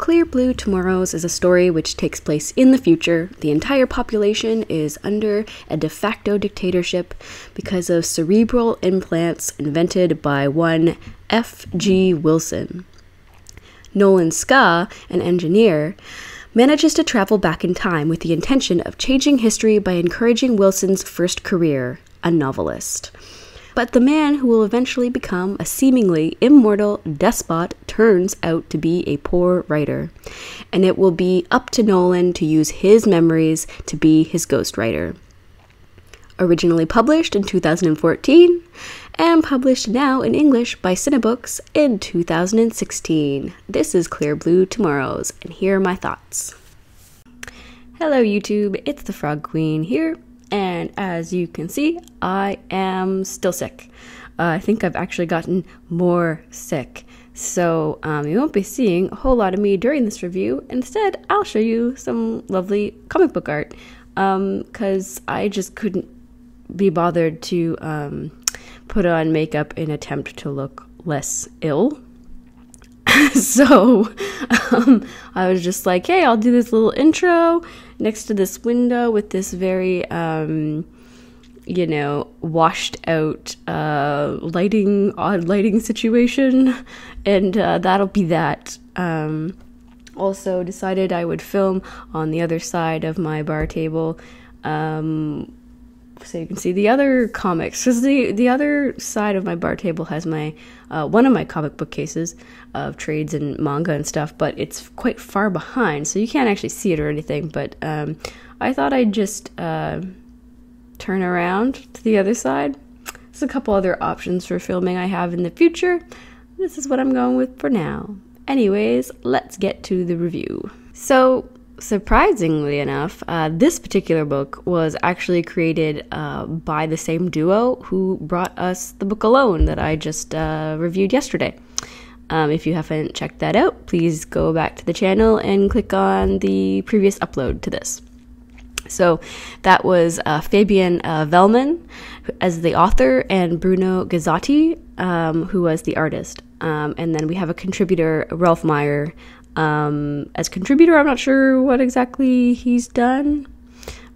Clear Blue Tomorrows is a story which takes place in the future. The entire population is under a de facto dictatorship because of cerebral implants invented by one F.G. Wilson. Nolan Ska, an engineer, manages to travel back in time with the intention of changing history by encouraging Wilson's first career, a novelist. But the man who will eventually become a seemingly immortal despot turns out to be a poor writer, and it will be up to Nolan to use his memories to be his ghostwriter. Originally published in 2014, and published now in English by CINEBOOK in 2016. This is Clear Blue Tomorrows, and here are my thoughts. Hello YouTube, it's the Frog Queen here. And as you can see, I am still sick. I think I've actually gotten more sick. So you won't be seeing a whole lot of me during this review. Instead, I'll show you some lovely comic book art. Because I just couldn't be bothered to put on makeup in an attempt to look less ill. So I was just like, hey, I'll do this little intro next to this window with this very, washed out odd lighting situation, and that'll be that. Also decided I would film on the other side of my bar table, so you can see the other comics, because the other side of my bar table has my one of my comic book cases of trades and manga and stuff, but it's quite far behind, so you can't actually see it or anything. But I thought I'd just turn around to the other side. There's a couple other options for filming I have in the future. This is what I'm going with for now. Anyways, let's get to the review. So, surprisingly enough, this particular book was actually created by the same duo who brought us the book Alone that I just reviewed yesterday. If you haven't checked that out, please go back to the channel and click on the previous upload to this. So that was Fabian Vellman as the author and Bruno Gazzotti, who was the artist. And then we have a contributor, Ralph Meyer, as contributor. I'm not sure what exactly he's done,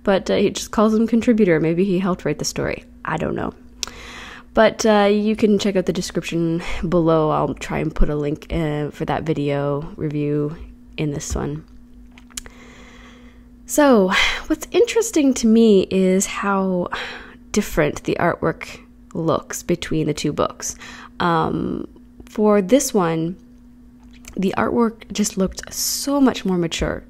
but he just calls him contributor. Maybe he helped write the story. I don't know. But you can check out the description below. I'll try and put a link for that video review in this one. So what's interesting to me is how different the artwork looks between the two books. For this one, the artwork just looked so much more mature,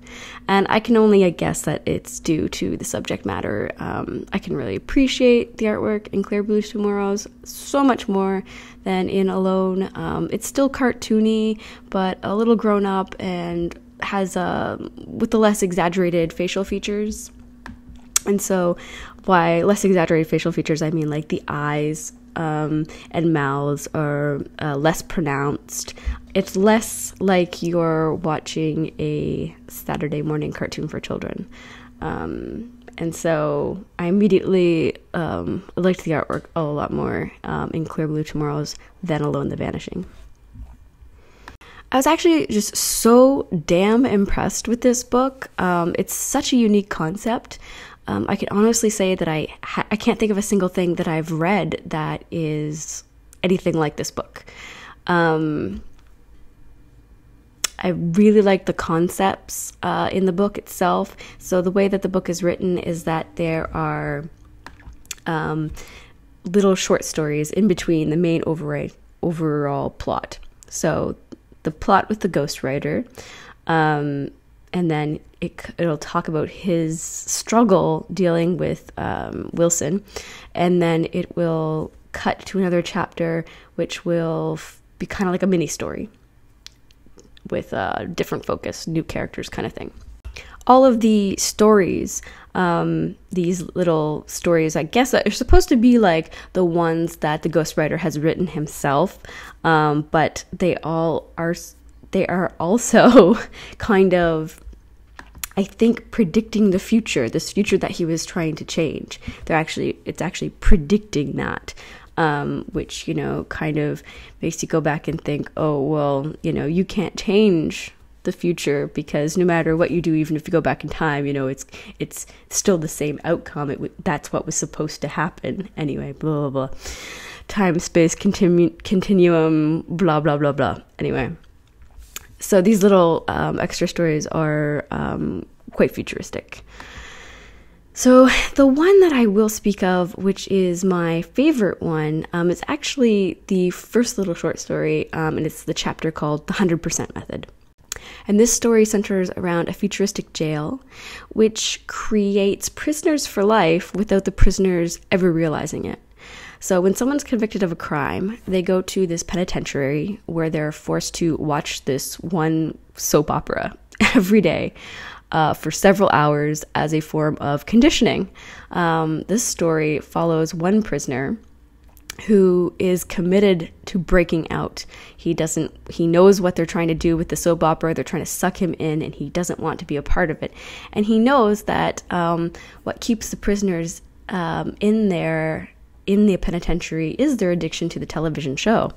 and I can only guess that it's due to the subject matter. I can really appreciate the artwork in Clear Blue Tomorrows so much more than in Alone. It's still cartoony, but a little grown up and has with the less exaggerated facial features. And so by less exaggerated facial features, I mean like the eyes and mouths are less pronounced. It's less like you're watching a Saturday morning cartoon for children. And so I immediately liked the artwork a lot more in Clear Blue Tomorrows than Alone the Vanishing. I was actually just so damn impressed with this book. It's such a unique concept. I can honestly say that I can't think of a single thing that I've read that is anything like this book. I really like the concepts in the book itself. So the way that the book is written is that there are little short stories in between the main overall plot. So the plot with the ghostwriter, and then it'll talk about his struggle dealing with Wilson, and then it will cut to another chapter which will be kind of like a mini story with a different focus, new characters kind of thing. All of the stories, these little stories, I guess, are supposed to be like the ones that the ghostwriter has written himself, but they are also kind of, I think, predicting the future, this future that he was trying to change. It's actually predicting that. Which, kind of makes you go back and think, oh, well, you can't change the future, because no matter what you do, even if you go back in time, it's still the same outcome. That's what was supposed to happen anyway. Blah blah blah. Time space continuum. Blah blah blah blah. Anyway, so these little extra stories are quite futuristic. So the one that I will speak of, which is my favorite one, is actually the first little short story, and it's the chapter called The 100% Method. And this story centers around a futuristic jail, which creates prisoners for life without the prisoners ever realizing it. So when someone's convicted of a crime, they go to this penitentiary where they're forced to watch this one soap opera every day. For several hours as a form of conditioning. This story follows one prisoner who is committed to breaking out. He knows what they're trying to do with the soap opera. They're trying to suck him in, and he doesn't want to be a part of it. And he knows that what keeps the prisoners in the penitentiary is their addiction to the television show.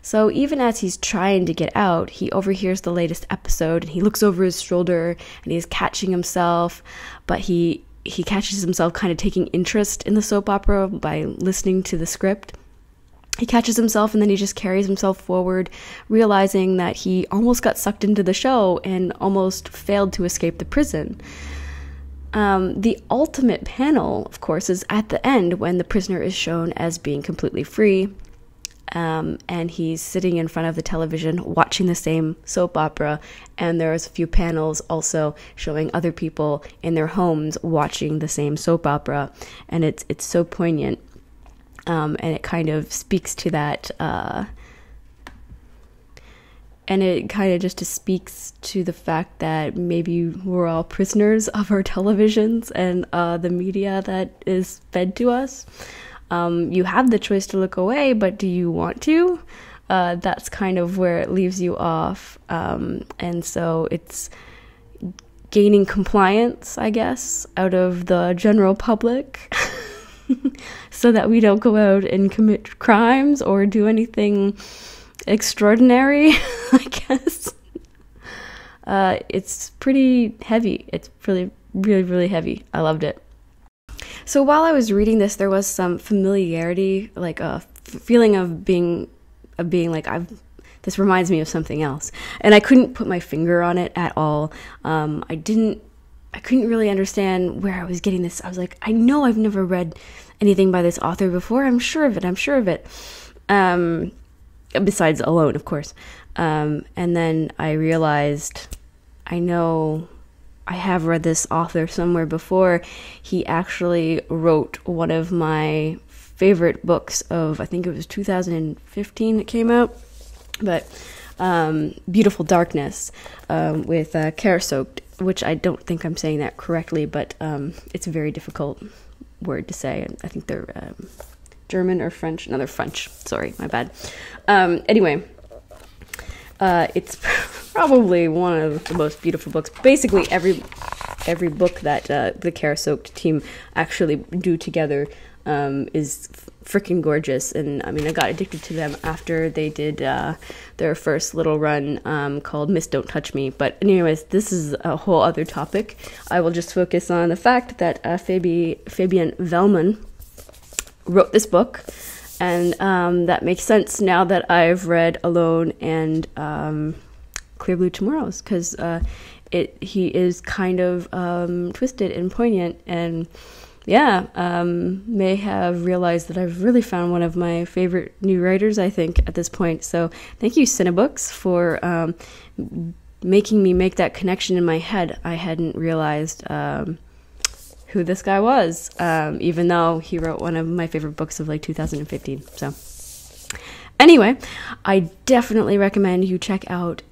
So even as he's trying to get out, he overhears the latest episode, and he looks over his shoulder, and he's catching himself, but he catches himself kind of taking interest in the soap opera by listening to the script. He catches himself, and then he just carries himself forward, realizing that he almost got sucked into the show and almost failed to escape the prison. The ultimate panel, of course, is at the end when the prisoner is shown as being completely free. And he's sitting in front of the television watching the same soap opera, and there's a few panels also showing other people in their homes watching the same soap opera, and it's so poignant, and it kind of speaks to that, and it kind of just speaks to the fact that maybe we're all prisoners of our televisions and the media that is fed to us. You have the choice to look away, but do you want to? That's kind of where it leaves you off. And so it's gaining compliance, I guess, out of the general public so that we don't go out and commit crimes or do anything extraordinary, I guess. It's pretty heavy. It's really, really, really heavy. I loved it. So while I was reading this, there was some familiarity, like a feeling of being like, this reminds me of something else. And I couldn't put my finger on it at all. I couldn't really understand where I was getting this. I was like, I know I've never read anything by this author before. I'm sure of it. Besides Alone, of course. And then I realized, I know I have read this author somewhere before. He actually wrote one of my favorite books of, I think it was 2015 it came out, but Beautiful Darkness, with Kara-Soaked, which I don't think I'm saying that correctly, but it's a very difficult word to say. I think they're German or French. No, they're French. Sorry, my bad. Anyway, it's probably one of the most beautiful books. Basically, every book that the Kara-Soaked team actually do together is freaking gorgeous. And I mean, I got addicted to them after they did their first little run called Miss Don't Touch Me. But anyways, this is a whole other topic. I will just focus on the fact that Fabian Wellman wrote this book. And that makes sense now that I've read Alone and Clear Blue Tomorrows, because he is kind of twisted and poignant, and may have realized that I've really found one of my favorite new writers, I think, at this point. So thank you, CINEBOOKs, for making me make that connection in my head. I hadn't realized who this guy was, even though he wrote one of my favorite books of like 2015. So anyway, I definitely recommend you check out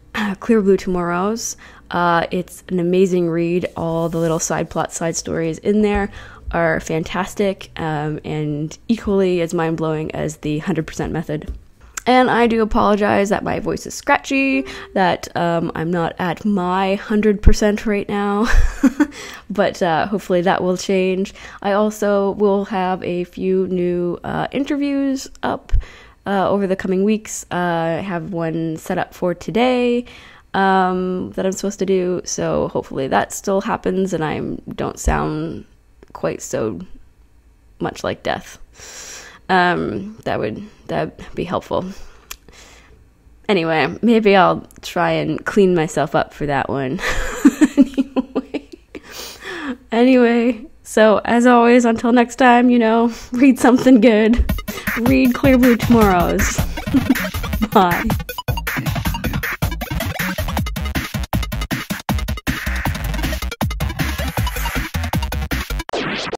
Clear Blue Tomorrows. It's an amazing read. All the little side plot, side stories in there are fantastic, and equally as mind-blowing as the 100% Method. And I do apologize that my voice is scratchy, that I'm not at my 100% right now, but hopefully that will change. I also will have a few new interviews up over the coming weeks. I have one set up for today, that I'm supposed to do. So hopefully that still happens and I don't sound quite so much like death. That'd be helpful. Anyway, maybe I'll try and clean myself up for that one. Anyway, so as always, until next time, read something good. Read Clear Blue Tomorrows. Bye.